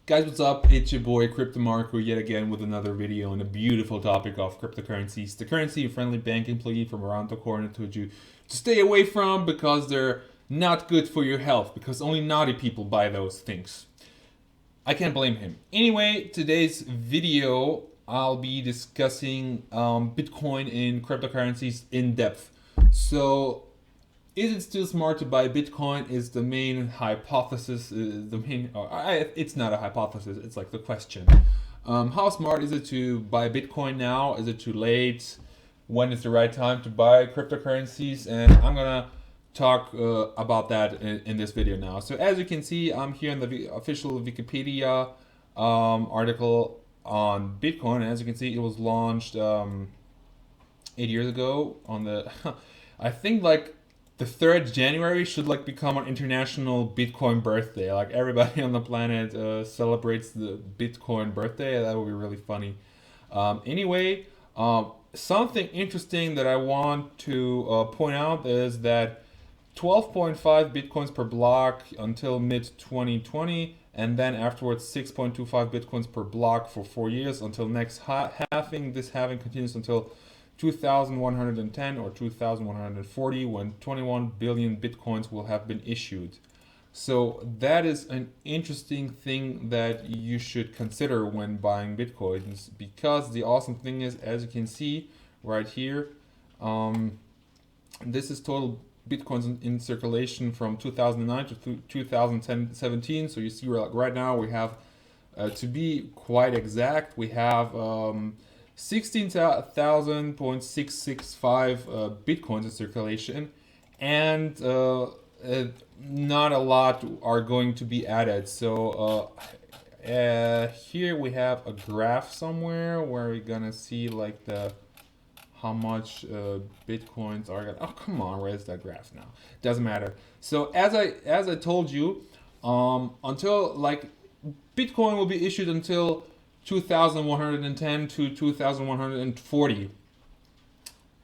Guys, what's up? It's your boy Crypto Marco yet again with another video on a beautiful topic of cryptocurrencies. The currency a friendly bank employee from around the corner told you to stay away from because they're not good for your health, because only naughty people buy those things. I can't blame him. Anyway, today's video I'll be discussing Bitcoin and cryptocurrencies in depth. So is it still smart to buy Bitcoin? Is the main hypothesis, it's not a hypothesis, it's like the question. How smart is it to buy Bitcoin now? Is it too late? When is the right time to buy cryptocurrencies? And I'm gonna talk about that in this video now. So as you can see, I'm here in the official Wikipedia article on Bitcoin. And as you can see, it was launched 8 years ago on the, I think like the 3rd January should like become an international Bitcoin birthday. Like everybody on the planet celebrates the Bitcoin birthday. That would be really funny. Anyway, something interesting that I want to point out is that 12.5 Bitcoins per block until mid 2020, and then afterwards 6.25 Bitcoins per block for 4 years until next halving. This halving continues until 2110 or 2140, when 21 billion Bitcoins will have been issued. So that is an interesting thing that you should consider when buying Bitcoins, because the awesome thing is, as you can see right here, this is total Bitcoins in circulation from 2009 to 2017. So you see right now we have, to be quite exact, we have 16,000.665 Bitcoins in circulation, and not a lot are going to be added. So here we have a graph somewhere where we're gonna see like how much Bitcoins are gonna, oh come on, where's that graph now? Doesn't matter. So as I told you, until like Bitcoin will be issued until 2110 to 2140.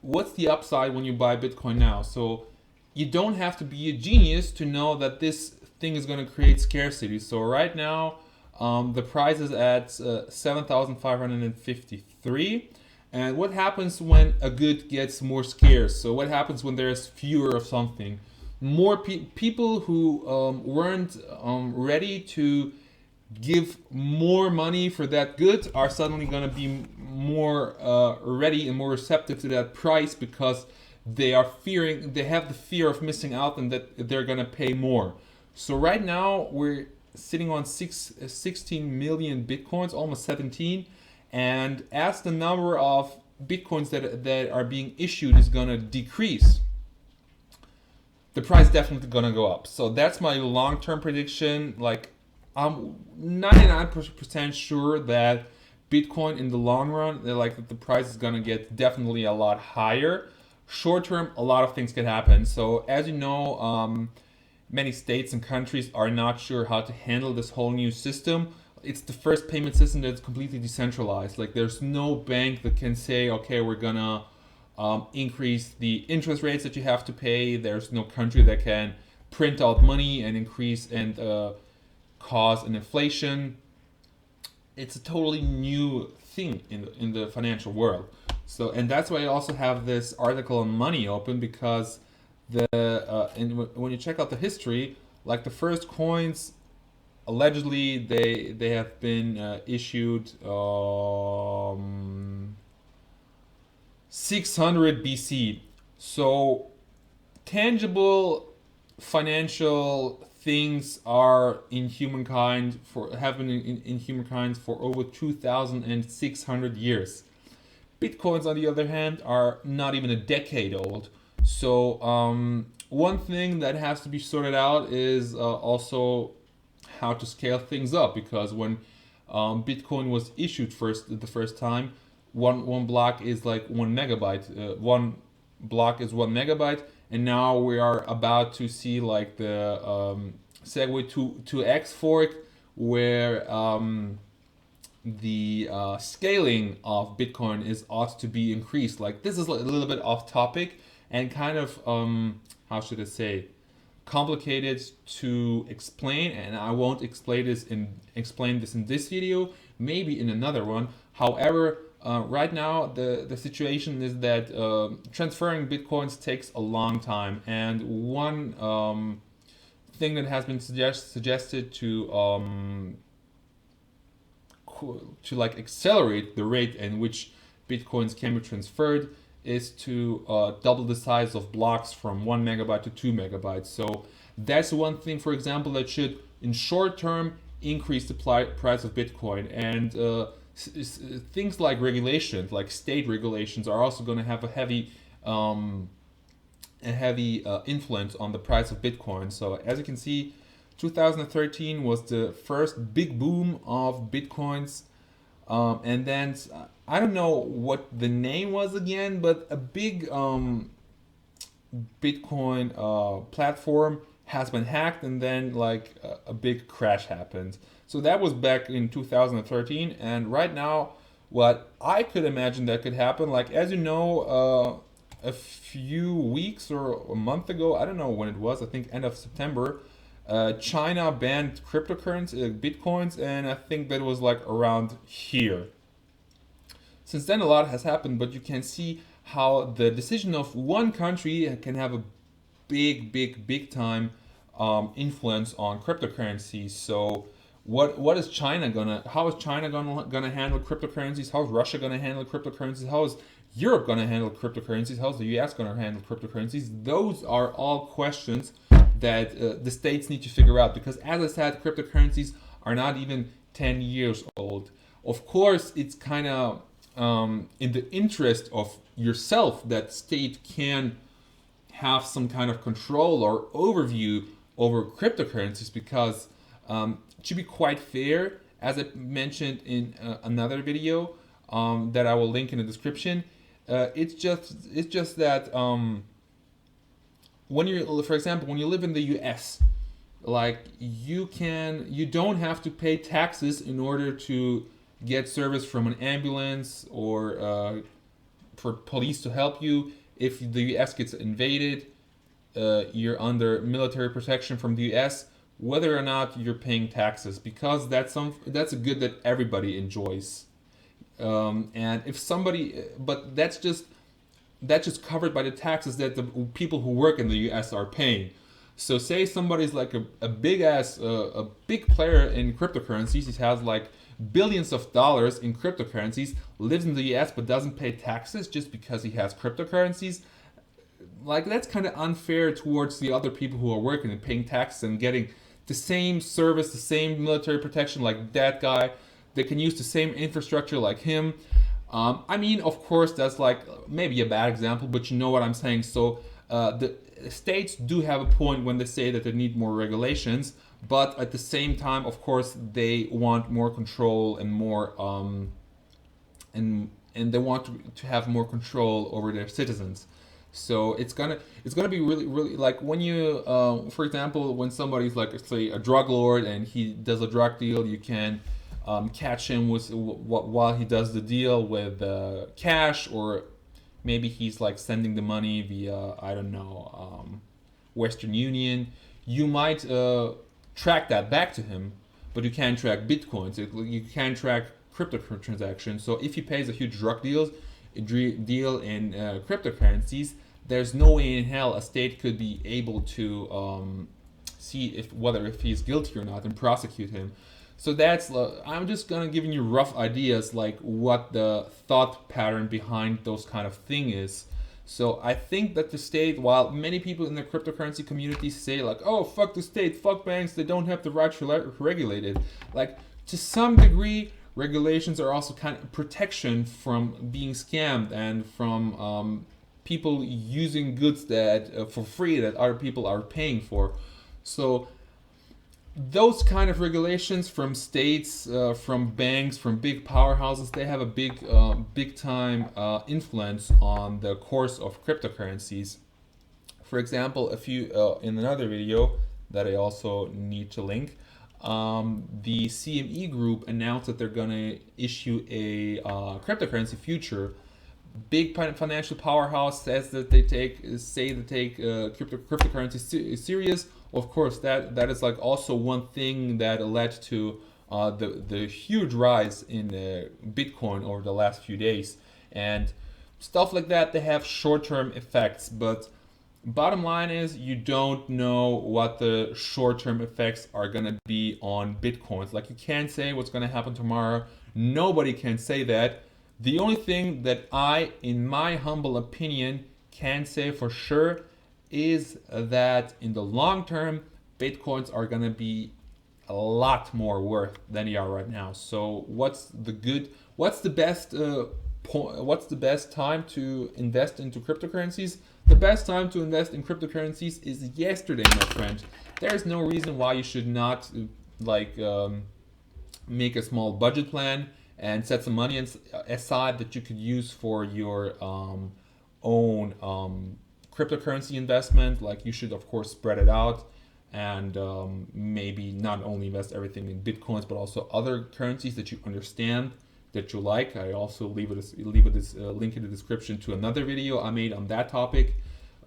What's the upside when you buy Bitcoin now? So you don't have to be a genius to know that this thing is going to create scarcity. So right now, the price is at 7,553. And what happens when a good gets more scarce? So what happens when there's fewer of something? More people who weren't ready to give more money for that good are suddenly going to be more ready and more receptive to that price, because they have the fear of missing out and that they're going to pay more. So right now we're sitting on 16 million Bitcoins, almost 17. And as the number of Bitcoins that are being issued is going to decrease, the price definitely going to go up. So that's my long-term prediction. Like, I'm 99% sure that Bitcoin in the long run, like the price is gonna get definitely a lot higher. Short term, a lot of things can happen. So as you know, many states and countries are not sure how to handle this whole new system. It's the first payment system that's completely decentralized. Like there's no bank that can say, okay, we're gonna increase the interest rates that you have to pay. There's no country that can print out money and increase and cause an inflation. It's a totally new thing in the financial world. So, and that's why I also have this article on money open, because when you check out the history, like the first coins, allegedly they have been issued 600 BC. So tangible financial things are in humankind have been in humankind for over 2,600 years. Bitcoins, on the other hand, are not even a decade old. So one thing that has to be sorted out is also how to scale things up, because when Bitcoin was issued the first time, one block is like 1 megabyte. One block is 1 megabyte, and now we are about to see like the segue to X fork, where the scaling of Bitcoin ought to be increased. Like this is a little bit off topic and kind of how should I say, complicated to explain, and I won't explain this in this video, maybe in another one. However, right now the situation is that transferring bitcoins takes a long time, and one thing that has been suggested to like accelerate the rate in which bitcoins can be transferred is to double the size of blocks from 1 megabyte to 2 megabytes. So that's one thing, for example, that should in short term increase the price of bitcoin. And things like regulations, like state regulations, are also going to have a heavy influence on the price of bitcoin. So as you can see, 2013 was the first big boom of bitcoins, and then I don't know what the name was again, but a big Bitcoin platform has been hacked, and then like a big crash happened. So that was back in 2013, and right now, what I could imagine that could happen, like as you know, a few weeks or a month ago, I don't know when it was, I think end of September, China banned cryptocurrency, bitcoins, and I think that was like around here. Since then, a lot has happened, but you can see how the decision of one country can have a big time influence on cryptocurrencies. So, how is China gonna handle cryptocurrencies? How is Russia gonna handle cryptocurrencies? How is Europe gonna handle cryptocurrencies? How's the US gonna handle cryptocurrencies? Those are all questions that the states need to figure out, because as I said, cryptocurrencies are not even 10 years old. Of course, it's kind of in the interest of yourself that state can have some kind of control or overview over cryptocurrencies, because to be quite fair, as I mentioned in another video that I will link in the description, it's just that when you, for example, when you live in the US, like you don't have to pay taxes in order to get service from an ambulance or for police to help you. If the US gets invaded, you're under military protection from the US, whether or not you're paying taxes, because that's a good that everybody enjoys. And if somebody, but that's just covered by the taxes that the people who work in the US are paying. So say somebody's like a big player in cryptocurrencies, he has like billions of dollars in cryptocurrencies, lives in the US but doesn't pay taxes just because he has cryptocurrencies. Like, that's kind of unfair towards the other people who are working and paying taxes and getting the same service, the same military protection like that guy. They can use the same infrastructure like him. I mean, of course, that's like maybe a bad example, but you know what I'm saying. So the states do have a point when they say that they need more regulations, but at the same time, of course, they want more control and more and they want to have more control over their citizens. So it's gonna be really like when you for example, when somebody's like, say, a drug lord and he does a drug deal, you can catch him with while he does the deal with cash, or maybe he's like sending the money via, I don't know, Western Union. You might track that back to him, but you can't track bitcoins. You can't track crypto transactions. So if he pays a huge drug deal in cryptocurrencies, there's no way in hell a state could be able to see if he's guilty or not and prosecute him. So that's, I'm just gonna giving you rough ideas like what the thought pattern behind those kind of thing is. So I think that the state, while many people in the cryptocurrency community say like, oh, fuck the state, fuck banks, they don't have the right to regulate it. Like, to some degree, regulations are also kind of protection from being scammed and from people using goods that for free that other people are paying for. So those kind of regulations from states, from banks, from big powerhouses, they have a big time influence on the course of cryptocurrencies. For example, in another video that I also need to link, the CME group announced that they're gonna issue a cryptocurrency future. Big financial powerhouse says that they take cryptocurrency serious. Of course, that is like also one thing that led to the huge rise in Bitcoin over the last few days, and stuff like that. They have short-term effects, but bottom line is you don't know what the short-term effects are gonna be on Bitcoins. Like you can't say what's gonna happen tomorrow. Nobody can say that. The only thing that I, in my humble opinion, can say for sure is that in the long term, Bitcoins are gonna be a lot more worth than they are right now. So what's the best what's the best time to invest into cryptocurrencies? The best time to invest in cryptocurrencies is yesterday, my friend. There's no reason why you should not like make a small budget plan and set some money aside that you could use for your own cryptocurrency investment. Like you should of course spread it out and maybe not only invest everything in bitcoins but also other currencies that you understand, that you like. I also leave this link in the description to another video I made on that topic.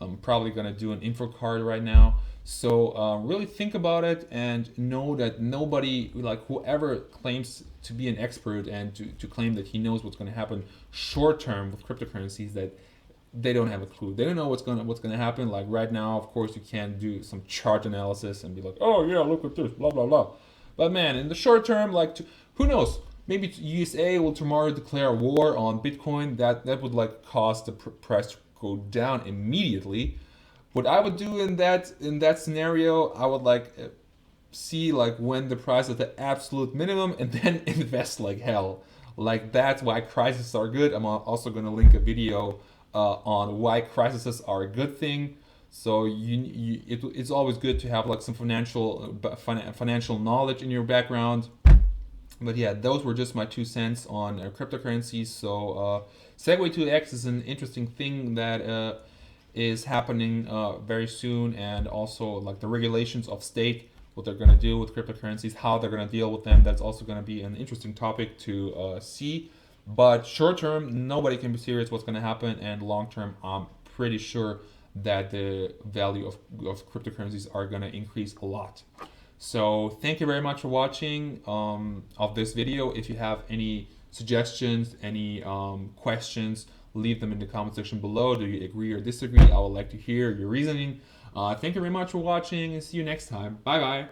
I'm probably gonna do an info card right now. So really think about it and know that nobody, like whoever claims to be an expert and to claim that he knows what's going to happen short term with cryptocurrencies, that they don't have a clue. They don't know what's gonna happen. Like right now, of course, you can do some chart analysis and be like, oh yeah, look at this, blah blah blah. But man, in the short term, like who knows? Maybe USA will tomorrow declare war on Bitcoin. That would like cause the price to go down immediately. What I would do in that scenario, I would like see like when the price is at the absolute minimum and then invest like hell. Like that's why crises are good. I'm also gonna link a video on why crises are a good thing. So it's always good to have like some financial knowledge in your background. But yeah, those were just my 2 cents on cryptocurrencies. So Segway 2x is an interesting thing that is happening very soon, and also like the regulations of state, what they're going to do with cryptocurrencies, how they're going to deal with them. That's also going to be an interesting topic to see. But short term, nobody can be serious what's going to happen, and long term, I'm pretty sure that the value of cryptocurrencies are going to increase a lot. So thank you very much for watching of this video. If you have any suggestions, any questions, leave them in the comment section below. Do you agree or disagree? I would like to hear your reasoning. Thank you very much for watching, and see you next time. Bye bye.